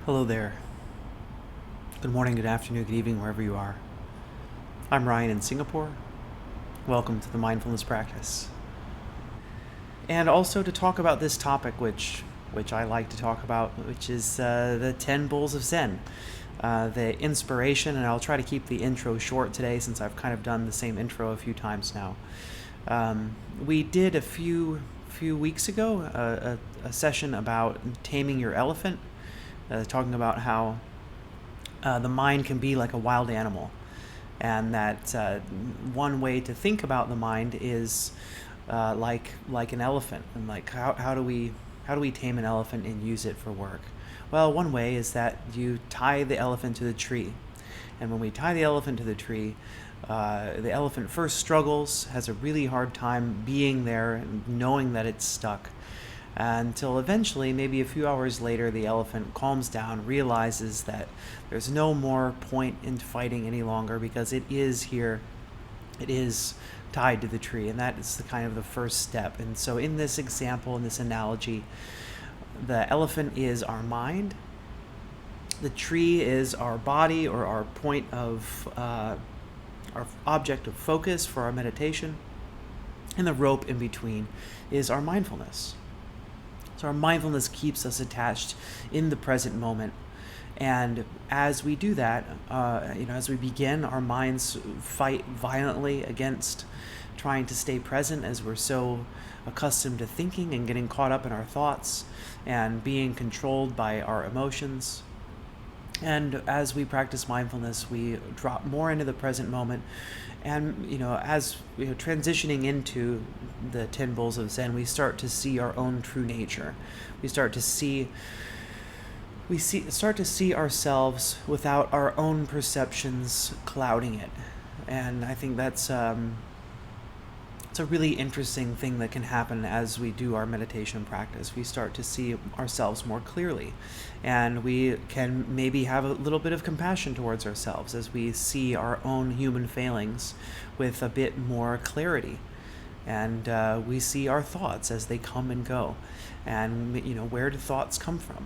Hello there. Good morning, good afternoon, good evening, wherever you are. I'm Ryan in Singapore. Welcome to the mindfulness practice. And also to talk about this topic, which I like to talk about, which is the 10 Bulls of Zen. The inspiration, and I'll try to keep the intro short today since I've kind of done the same intro a few times now. We did a few weeks ago a session about taming your elephant, talking about how the mind can be like a wild animal, and that one way to think about the mind is like an elephant, and like how do we tame an elephant and use it for work? Well, one way is that you tie the elephant to the tree, and when we tie the elephant to the tree, the elephant first struggles, has a really hard time being there and knowing that it's stuck, until eventually, maybe a few hours later, the elephant calms down, realizes that there's no more point in fighting any longer because it is here, it is tied to the tree, and that is the kind of the first step. And so in this example, in this analogy, the elephant is our mind, the tree is our body or our point of our object of focus for our meditation, and the rope in between is our mindfulness. So our mindfulness keeps us attached in the present moment. And as we do that, as we begin, our minds fight violently against trying to stay present, as we're so accustomed to thinking and getting caught up in our thoughts and being controlled by our emotions. And as we practice mindfulness, we drop more into the present moment. And, as transitioning into the 10 Bulls of Zen, we start to see our own true nature. We start to see ourselves without our own perceptions clouding it. And I think that's it's a really interesting thing that can happen as we do our meditation practice. We start to see ourselves more clearly, and we can maybe have a little bit of compassion towards ourselves as we see our own human failings with a bit more clarity. And we see our thoughts as they come and go, and where do thoughts come from?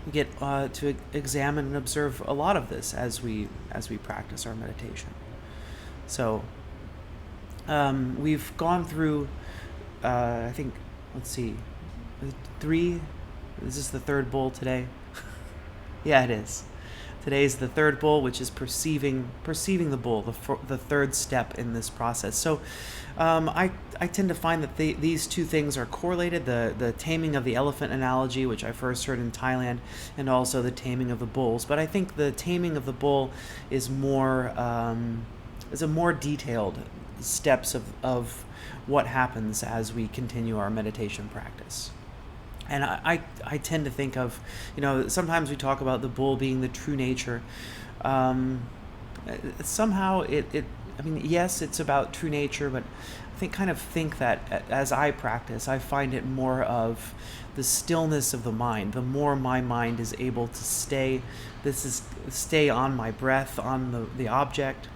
We get to examine and observe a lot of this as we practice our meditation. So we've gone through, I think, let's see, three. Is this the third bull today? Yeah, it is. Today's the third bull, which is perceiving the bull, the third step in this process. So I tend to find that these two things are correlated, the taming of the elephant analogy, which I first heard in Thailand, and also the taming of the bulls. But I think the taming of the bull is a more detailed steps of what happens as we continue our meditation practice. And I tend to think of, sometimes we talk about the bull being the true nature. Somehow yes, it's about true nature, but I think that as I practice, I find it more of the stillness of the mind. The more my mind is able to stay on my breath, on the object,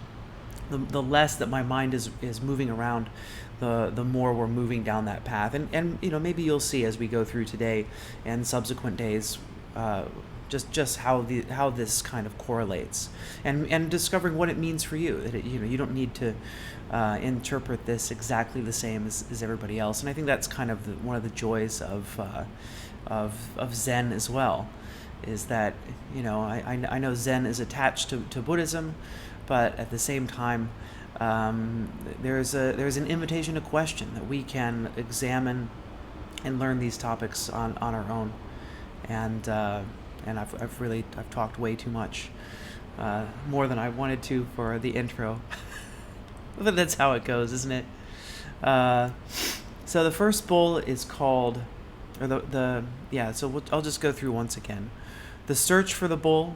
the less that my mind is moving around, the more we're moving down that path. And maybe you'll see as we go through today and subsequent days, just how this kind of correlates, and discovering what it means for you. That you don't need to interpret this exactly the same as everybody else. And I think that's kind of one of the joys of Zen as well, is that I know Zen is attached to Buddhism, but at the same time, there's an invitation to question, that we can examine and learn these topics on our own. And I've talked way too much, more than I wanted to for the intro, but that's how it goes, isn't it? So the first bull is called, So I'll just go through once again. The search for the bull.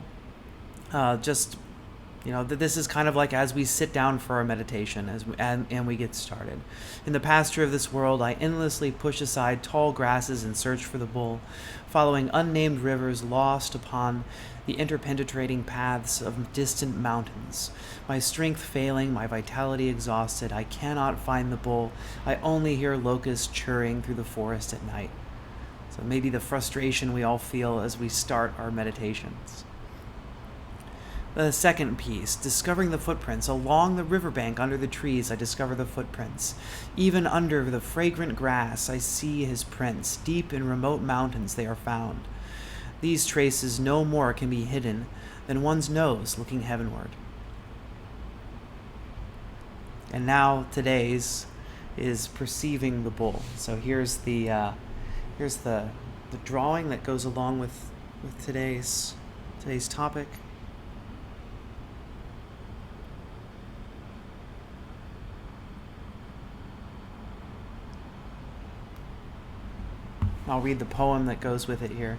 This is kind of like as we sit down for our meditation and we get started. In the pasture of this world, I endlessly push aside tall grasses and search for the bull, following unnamed rivers lost upon the interpenetrating paths of distant mountains. My strength failing, my vitality exhausted, I cannot find the bull. I only hear locusts churring through the forest at night. So maybe the frustration we all feel as we start our meditations. The second piece, discovering the footprints. Along the riverbank under the trees, I discover the footprints. Even under the fragrant grass, I see his prints. Deep in remote mountains they are found. These traces no more can be hidden than one's nose looking heavenward. And now today's is perceiving the bull. So here's the drawing that goes along with today's topic. I'll read the poem that goes with it here.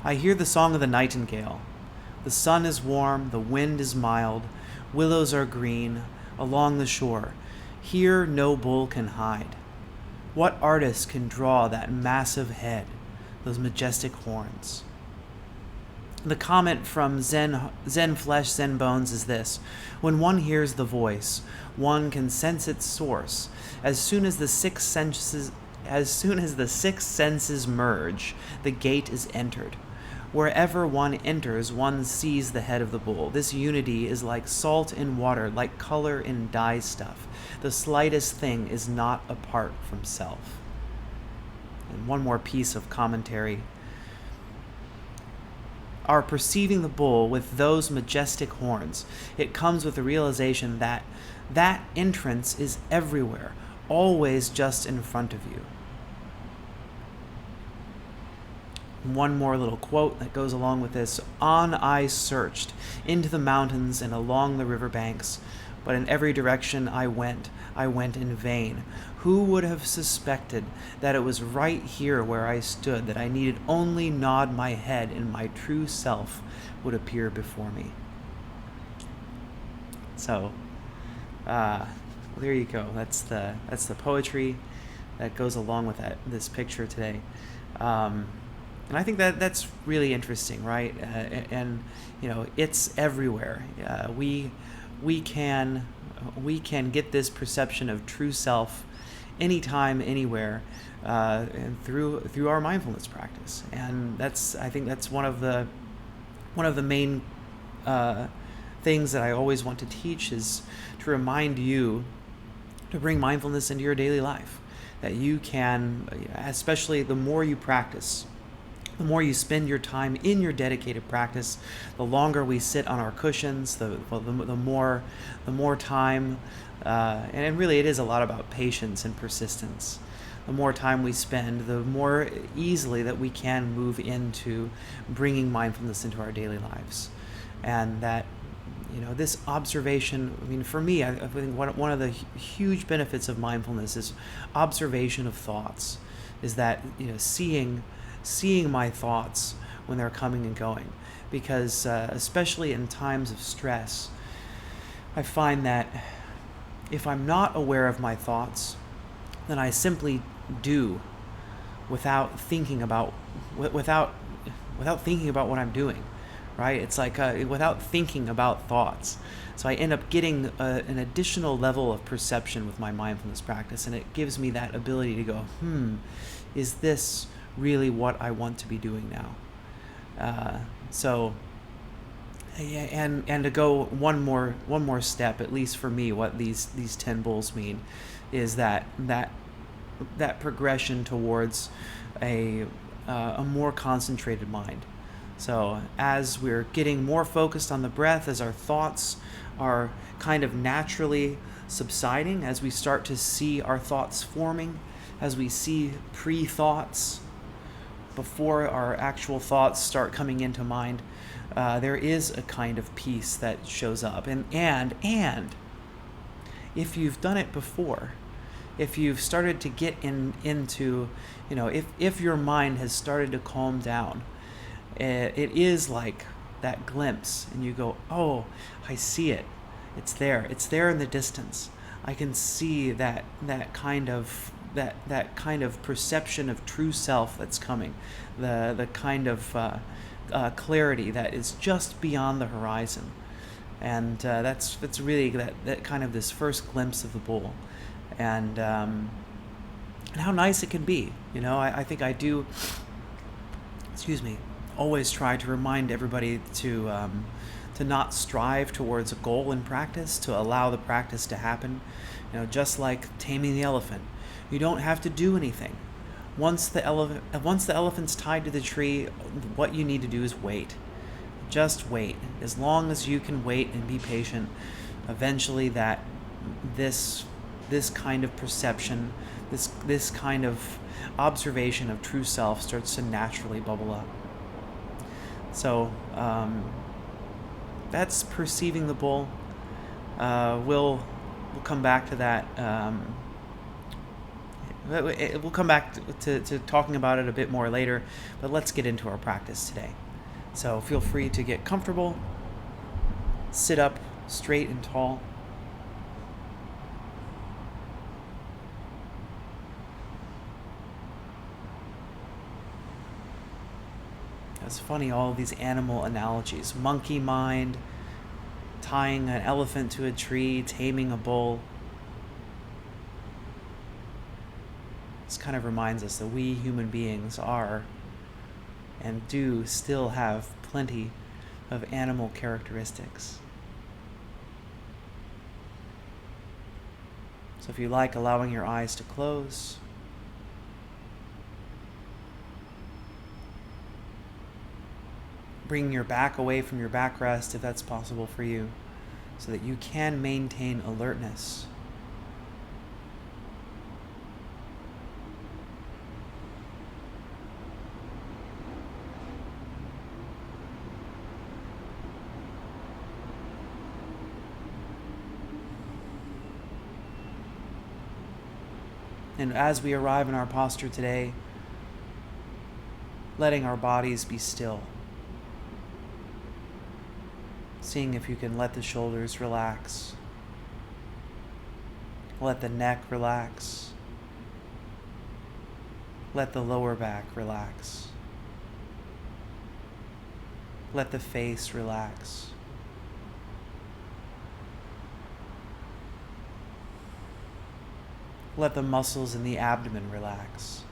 I hear the song of the nightingale. The sun is warm, the wind is mild, willows are green along the shore. Here no bull can hide. What artist can draw that massive head, those majestic horns? The comment from Zen Flesh, Zen Bones is this: when one hears the voice, one can sense its source. As soon as the six senses merge, the gate is entered. Wherever one enters, one sees the head of the bull. This unity is like salt in water, like color in dye stuff. The slightest thing is not apart from self. And one more piece of commentary. Our perceiving the bull with those majestic horns, it comes with the realization that that entrance is everywhere, always just in front of you. One more little quote that goes along with this. On I searched, into the mountains and along the river banks, but in every direction I went in vain. Who would have suspected that it was right here where I stood, that I needed only nod my head and my true self would appear before me? So, there you go. That's the poetry that goes along with this picture today. And I think that's really interesting, right? And it's everywhere. We can get this perception of true self anytime, anywhere, and through our mindfulness practice. And I think that's one of the main things that I always want to teach, is to remind you to bring mindfulness into your daily life. That you can, especially the more you practice, the more you spend your time in your dedicated practice, the longer we sit on our cushions, the more time, and really it is a lot about patience and persistence. The more time we spend, the more easily that we can move into bringing mindfulness into our daily lives. And that, this observation, for me, I think one of the huge benefits of mindfulness is observation of thoughts, is that, seeing my thoughts when they're coming and going, because especially in times of stress, I find that if I'm not aware of my thoughts, then I simply do without thinking about what I'm doing, right? It's like without thinking about thoughts. So I end up getting an additional level of perception with my mindfulness practice, and it gives me that ability to go, is this really what I want to be doing now? And to go one more step, at least for me, what these 10 bulls mean is that progression towards a more concentrated mind. So as we're getting more focused on the breath, as our thoughts are kind of naturally subsiding, as we start to see our thoughts forming, as we see pre-thoughts before our actual thoughts start coming into mind, there is a kind of peace that shows up. And if you've done it before, if you've started to get into, if your mind has started to calm down, it is like that glimpse, and you go, oh, I see it. It's there in the distance. I can see that kind of perception of true self that's coming, the kind of clarity that is just beyond the horizon, and that's really that kind of this first glimpse of the bull. and how nice it can be. I think I do, excuse me, always try to remind everybody to not strive towards a goal in practice, to allow the practice to happen. Just like taming the elephant, you don't have to do anything. Once the elephant's tied to the tree, what you need to do is wait. Just wait. As long as you can wait and be patient, eventually this kind of perception, this kind of observation of true self starts to naturally bubble up. So that's perceiving the bull. We'll come back to that. We'll come back to talking about it a bit more later, but let's get into our practice today. So feel free to get comfortable, sit up straight and tall. It's funny, all these animal analogies: monkey mind, tying an elephant to a tree, taming a bull. This kind of reminds us that we human beings are and do still have plenty of animal characteristics. So if you like, allowing your eyes to close, bringing your back away from your backrest if that's possible for you, so that you can maintain alertness. And as we arrive in our posture today, letting our bodies be still. Seeing if you can let the shoulders relax. Let the neck relax. Let the lower back relax. Let the face relax. Let the muscles in the abdomen relax.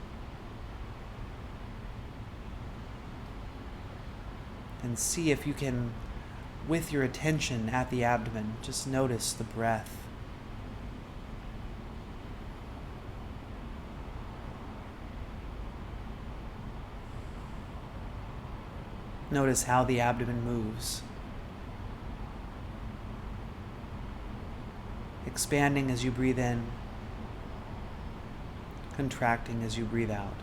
And see if you can, with your attention at the abdomen, just notice the breath. Notice how the abdomen moves. Expanding as you breathe in, contracting as you breathe out.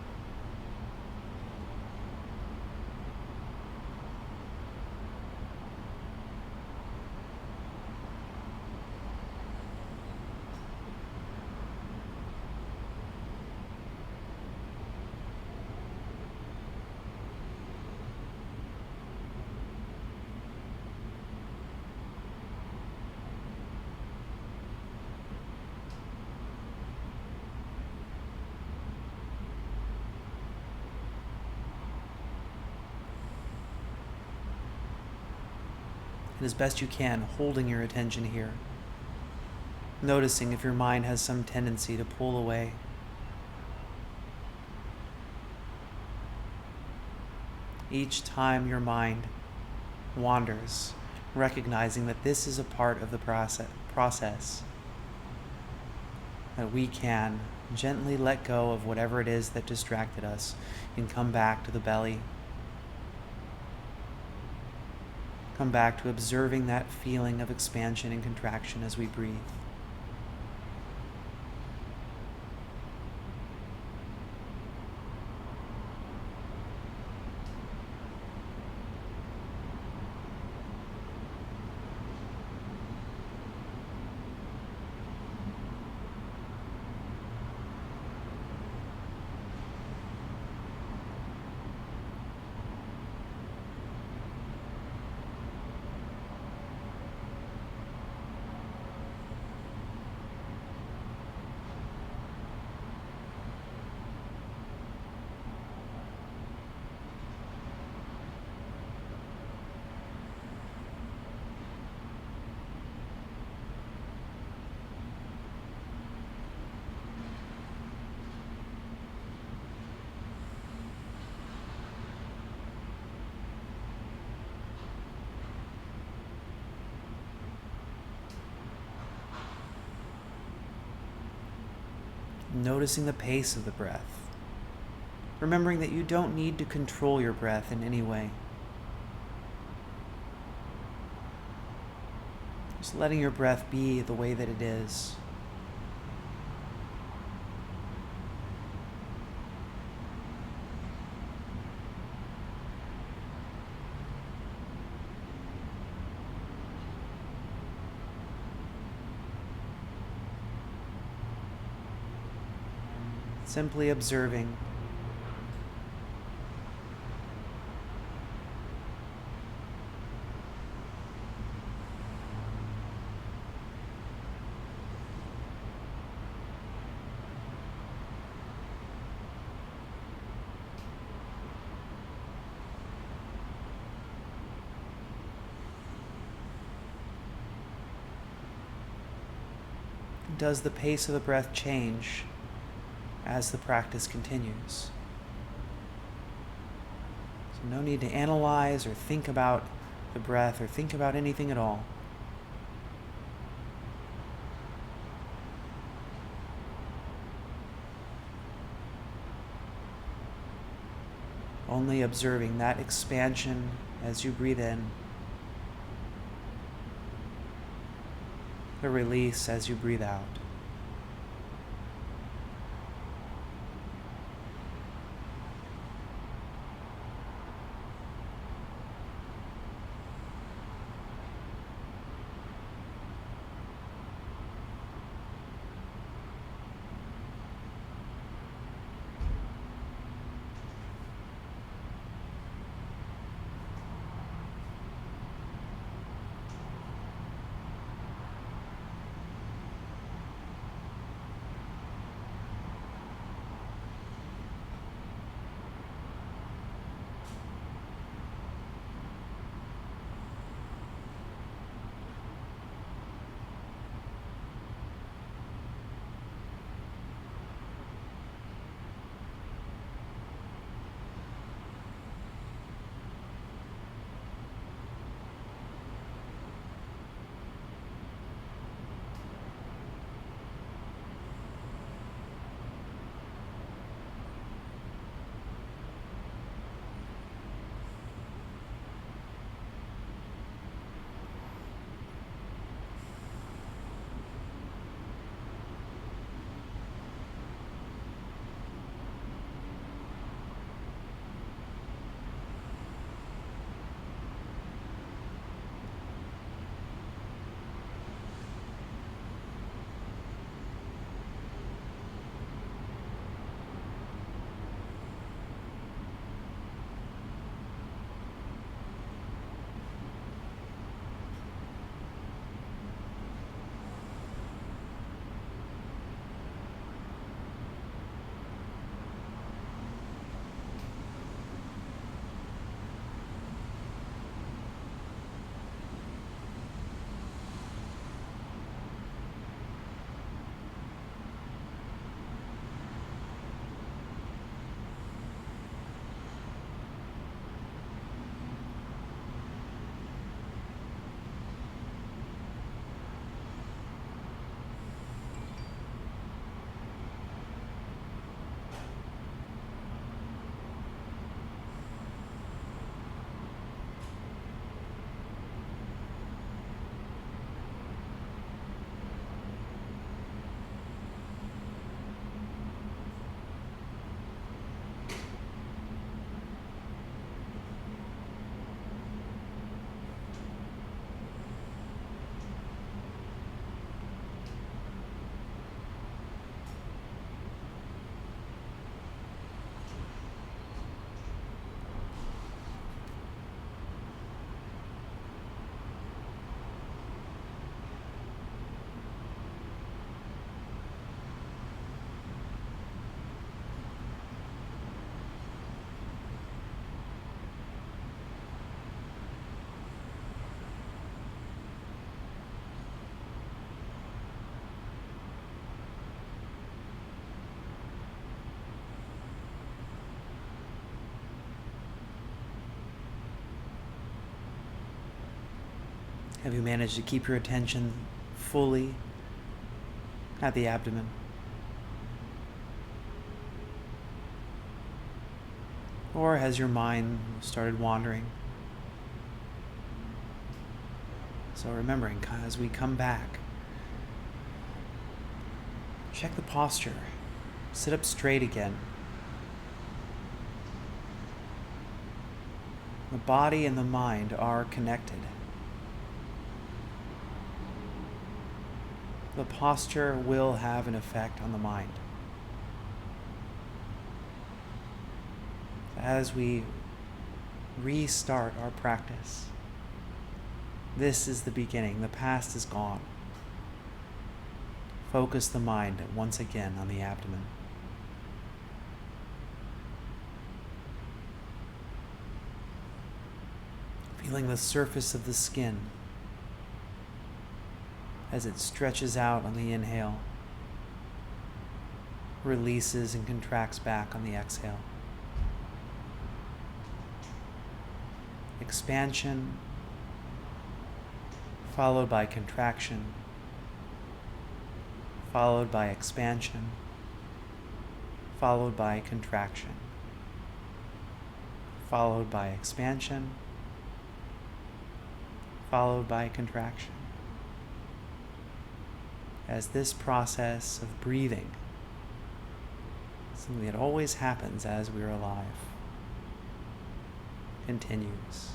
And as best you can, holding your attention here. Noticing if your mind has some tendency to pull away. Each time your mind wanders, recognizing that this is a part of the process, that we can gently let go of whatever it is that distracted us and come back to the belly. Come back to observing that feeling of expansion and contraction as we breathe. noticing the pace of the breath, remembering that you don't need to control your breath in any way. Just letting your breath be the way that it is. Simply observing. Does the pace of the breath change as the practice continues? So no need to analyze or think about the breath or think about anything at all. Only observing that expansion as you breathe in, the release as you breathe out. Have you managed to keep your attention fully at the abdomen? Or has your mind started wandering? So remembering, as we come back, check the posture. Sit up straight again. The body and the mind are connected. The posture will have an effect on the mind. As we restart our practice, this is the beginning. The past is gone. Focus the mind once again on the abdomen. Feeling the surface of the skin as it stretches out on the inhale, releases and contracts back on the exhale. Expansion, followed by contraction, followed by expansion, followed by contraction, followed by expansion, followed by contraction. As this process of breathing, something that always happens as we are alive, continues.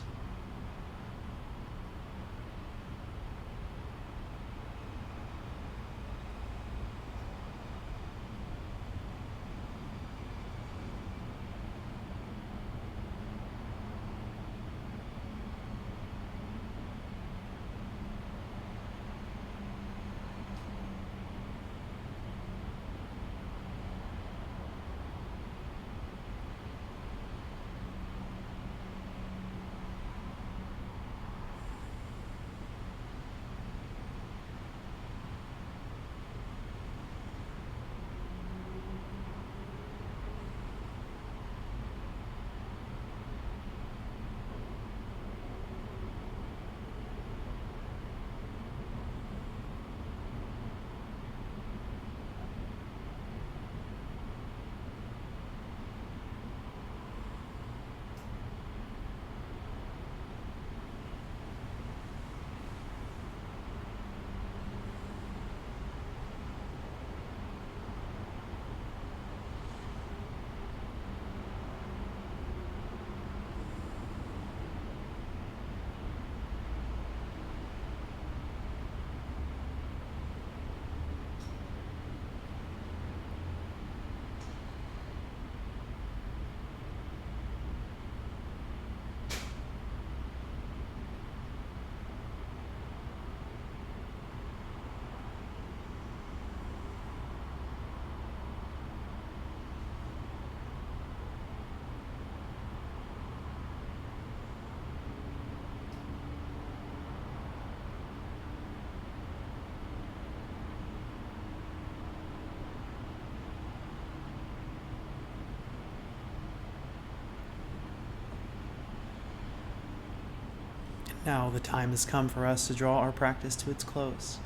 Now the time has come for us to draw our practice to its close.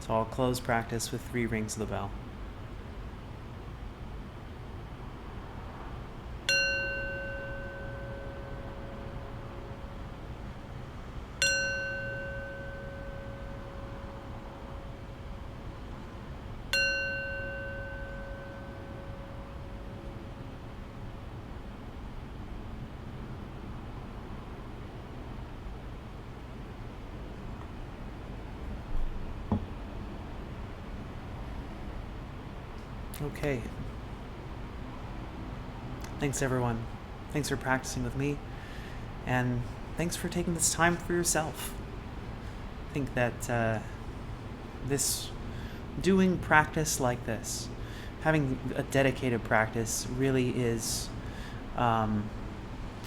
So I'll close practice with 3 rings of the bell. Okay. Thanks, everyone. Thanks for practicing with me. And thanks for taking this time for yourself. I think that doing practice like this, having a dedicated practice really is, I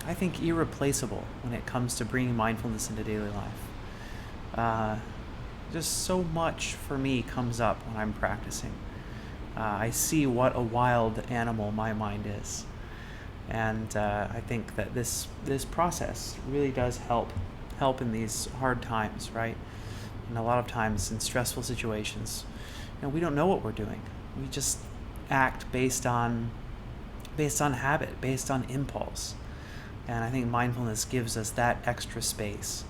think, irreplaceable when it comes to bringing mindfulness into daily life. Just so much for me comes up when I'm practicing. I see what a wild animal my mind is. And I think that this process really does help in these hard times, right? And a lot of times in stressful situations, we don't know what we're doing. We just act based on based on habit, based on impulse. And I think mindfulness gives us that extra space.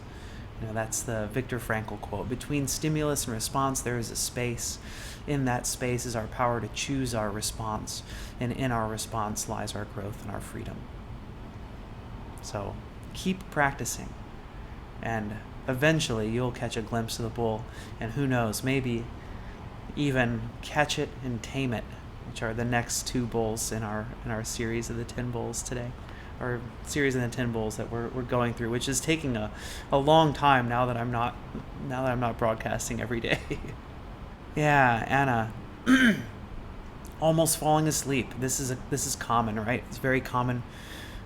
That's the Viktor Frankl quote. Between stimulus and response, there is a space. In that space is our power to choose our response. And in our response lies our growth and our freedom. So keep practicing. And eventually you'll catch a glimpse of the bull. And who knows, maybe even catch it and tame it, which are the next 2 bulls in our series of the 10 bulls today. Our series of the 10 bulls that we're going through, which is taking a long time now that I'm not broadcasting every day. Yeah, Anna, almost falling asleep. This is common, right? It's very common.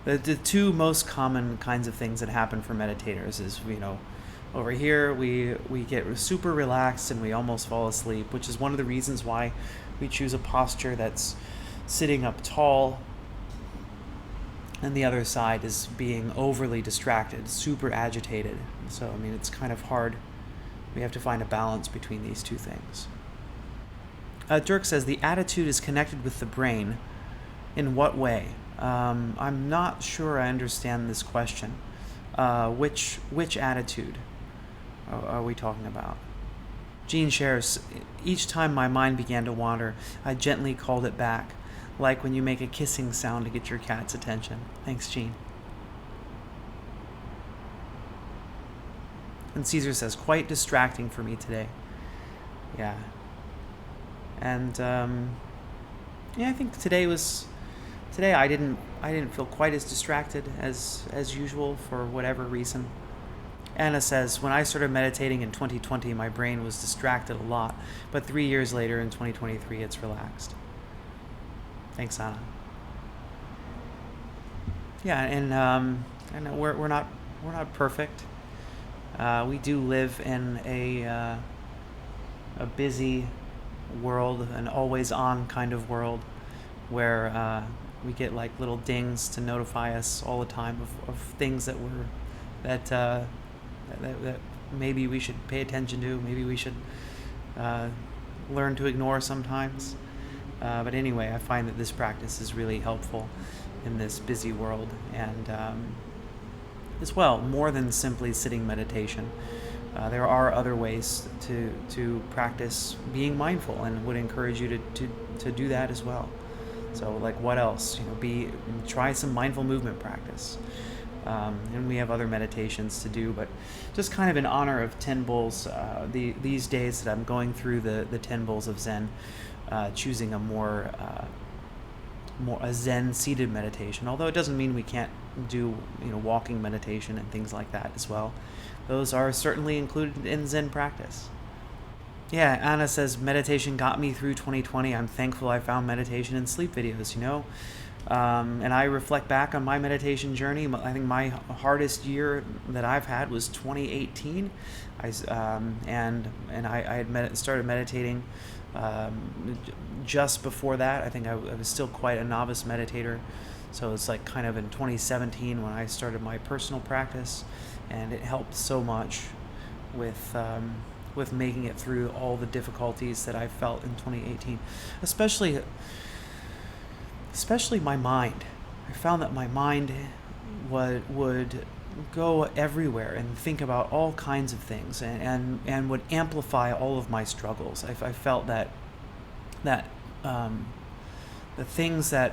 The 2 most common kinds of things that happen for meditators is, over here we get super relaxed and we almost fall asleep, which is one of the reasons why we choose a posture that's sitting up tall. And the other side is being overly distracted, super agitated. So, it's kind of hard. We have to find a balance between these 2 things. Dirk says, the attitude is connected with the brain. In what way? I'm not sure I understand this question. Which attitude are we talking about? Jean shares, each time my mind began to wander, I gently called it back, like when you make a kissing sound to get your cat's attention. Thanks, Jean. And Caesar says, quite distracting for me today. Yeah. And I think today I didn't feel quite as distracted as usual for whatever reason. Anna says, when I started meditating in 2020, my brain was distracted a lot, but 3 years later in 2023, it's relaxed. Thanks, Anna. Yeah, and we're not perfect. We do live in a busy world, an always-on kind of world, where we get like little dings to notify us all the time of things that maybe we should pay attention to, maybe we should learn to ignore sometimes. But anyway, I find that this practice is really helpful in this busy world, and as well, more than simply sitting meditation. There are other ways to practice being mindful, and would encourage you to do that as well. So, like, what else? Try some mindful movement practice. And we have other meditations to do, but just kind of in honor of 10 Bulls, these days that I'm going through the 10 Bulls of Zen, choosing a more a Zen seated meditation. Although it doesn't mean we can't do walking meditation and things like that as well. Those are certainly included in Zen practice. Yeah, Anna says, meditation got me through 2020. I'm thankful I found meditation and sleep videos, and I reflect back on my meditation journey. I think my hardest year that I've had was 2018. I had started meditating just before that. I think I was still quite a novice meditator. So it's like kind of in 2017 when I started my personal practice, and it helped so much with making it through all the difficulties that I felt in 2018, especially my mind. I found that my mind would go everywhere and think about all kinds of things, and would amplify all of my struggles. I felt that the things that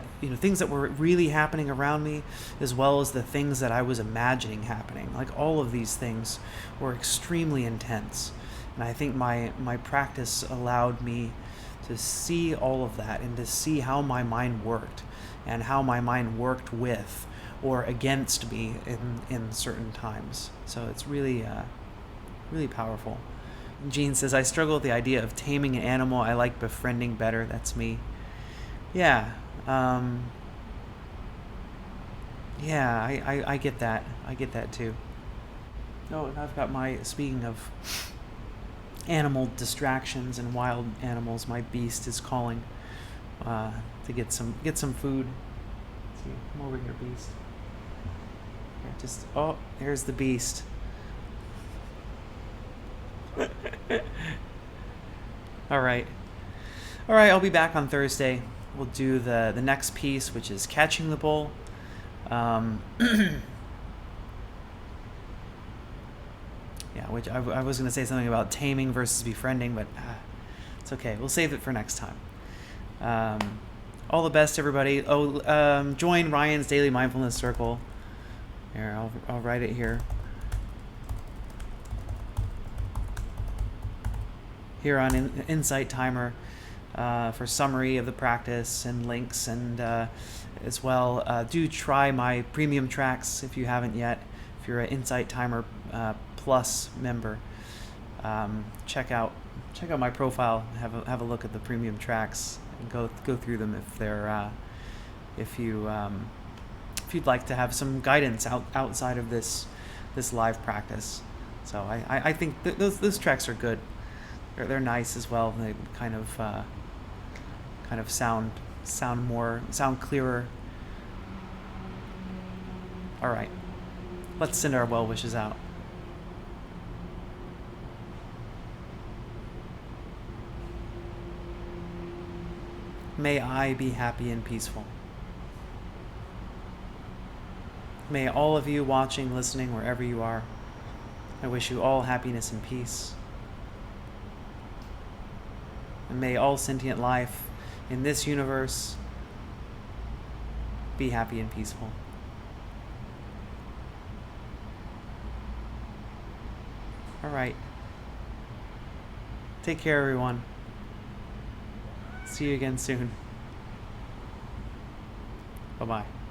were really happening around me, as well as the things that I was imagining happening, like all of these things were extremely intense. And I think my practice allowed me to see all of that, and to see how my mind worked, and how my mind worked with or against me in certain times. So it's really really powerful. Jean says, I struggle with the idea of taming an animal. I like befriending better. That's me. Yeah. I get that. I get that too. Oh, and I've got speaking of animal distractions and wild animals, my beast is calling to get some food. Let's see, come over here, beast. Here, there's the beast. All right, I'll be back on Thursday we'll do the next piece, which is catching the bull. Yeah, which I was going to say something about taming versus befriending, but it's okay. We'll save it for next time. All the best, everybody. Join Ryan's Daily Mindfulness Circle. Here, I'll write it here. Here on Insight Timer for summary of the practice and links, and as well, do try my premium tracks if you haven't yet. If you're an Insight Timer Plus member, check out my profile. Have a look at the premium tracks and go through them if they're if you'd like to have some guidance outside of this live practice. So I think those tracks are good. They're nice as well. They kind of sound clearer. All right, let's send our well wishes out. May I be happy and peaceful. May all of you watching, listening, wherever you are, I wish you all happiness and peace. And may all sentient life in this universe be happy and peaceful. All right. Take care, everyone. See you again soon. Bye-bye.